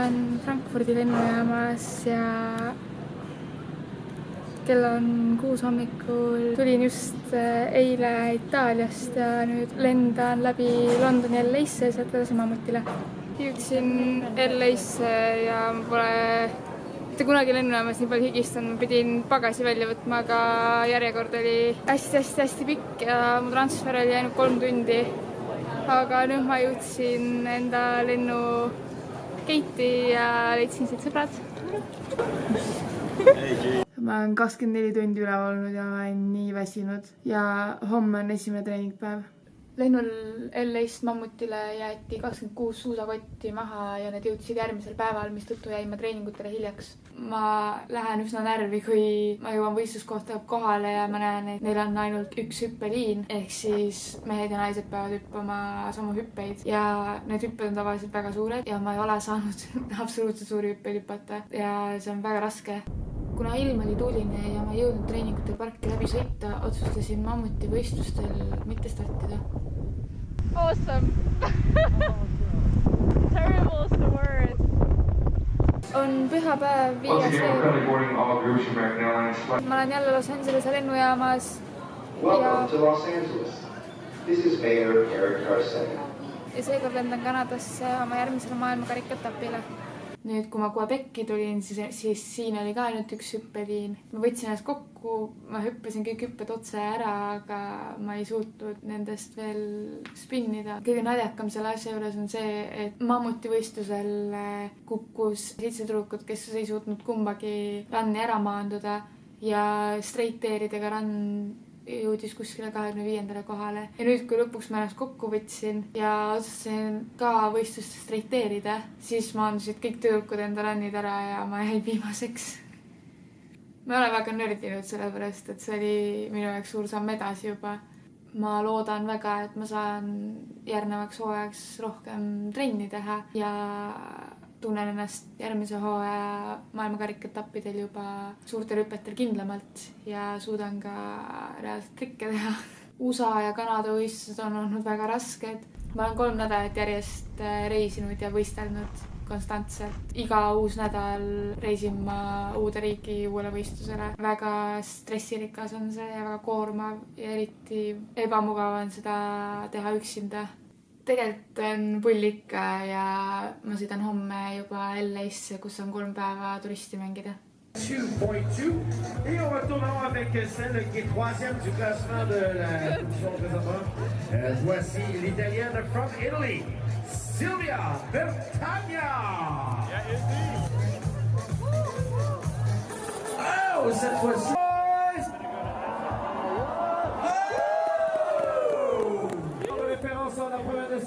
olen Frankfurdi lennujaamas ja kell on 6 hommikul. Tulin just eile Itaaliast ja nüüd lendan läbi Londoni LA-sse, sealt edasi Mammutile. Jõudsin LA-sse ja ma pole mitte kunagi lennujaamas nii palju higistanud. Ma pidin pagasi välja võtma, aga järjekord oli hästi pikk ja mu transfer oli ainult 3 tundi. Aga nüüd ma jõudsin enda lennu gate'i ja leidsin siit sõbrad. Ma olen 24 tundi üleval olnud ja ma olen nii väsinud ja homme on esimene treeningpäev. Lennul LA-st Mammutile jäeti 26 suusakotti maha ja need jõudsid järgmisel päeval, mistõttu jäin ma treeningutele hiljaks. Ma lähen üsna närvi, kui ma jõuan võistluskohta kohale ja ma näen, et neil on ainult üks hüppeliin, ehk siis mehed ja naised peavad hüppama samu hüppeid ja need hüpped on tavaliselt väga suured ja ma ei ole saanud absoluutselt suuri hüppeid hüpata ja see on väga raske. Kuna ilm oli tuuline ja ma ei jõudnud treeningutel parki läbi sõita, otsustasin Mammuti võistlustel mitte startida. Awesome! Terrible is the word. On pühapäev 5. Ma olen jälle Los Angelese lennujaamas ja seekord lendan Kanadasse oma järgmisele maailmakarikaetapile. Nüüd, kui ma Quebeci tulin, siis siin oli ka ainult üks hüppeliin. Ma võtsin ennast kokku, ma hüppasin kõik hüpped otse ära, aga ma ei suutnud nendest veel spinnida. Kõige naljakam selle asja juures on see, et Mammuti võistlusel kukkus 7 tüdrukut, kes ei suutnud kumbagi runni ära maanduda ja straight-teeridega run jõudis kuskile 25. kohale. Ja nüüd, kui lõpuks ma ennast kokku võtsin ja otsustasin ka võistlust straight-teerida, siis maandusid kõik tüdrukud enda runnid ära ja ma jäin viimaseks. Ma olen väga nördinud sellepärast, et see oli minu jaoks suur samm edasi juba. Ma loodan väga, et ma saan järgnevaks hooajaks rohkem trenni teha ja tunnen ennast järgmise hooaja maailmakarikaetappidel juba suurtel hüpetel kindlamalt ja suudan ka reaalselt trikke teha. USA ja Kanada võistlused on olnud väga rasked. Ma olen 3 nädalat järjest reisinud ja võistelnud konstantselt. Iga uus nädal reisin ma uude riiki uuele võistlusele. Väga stressirikas on see ja väga koormav ja eriti ebamugav on seda teha üksinda. Tegelikult on pull ikka ja ma sõidan homme juba LA-sse, kus on 3 päeva turisti mängida. 2.2 et on retournant avec celle qui est 3e du classement de la compétition présentement. Voici l'Italienne from Italy, Silvia Bertagna. Oh, cette fois-ci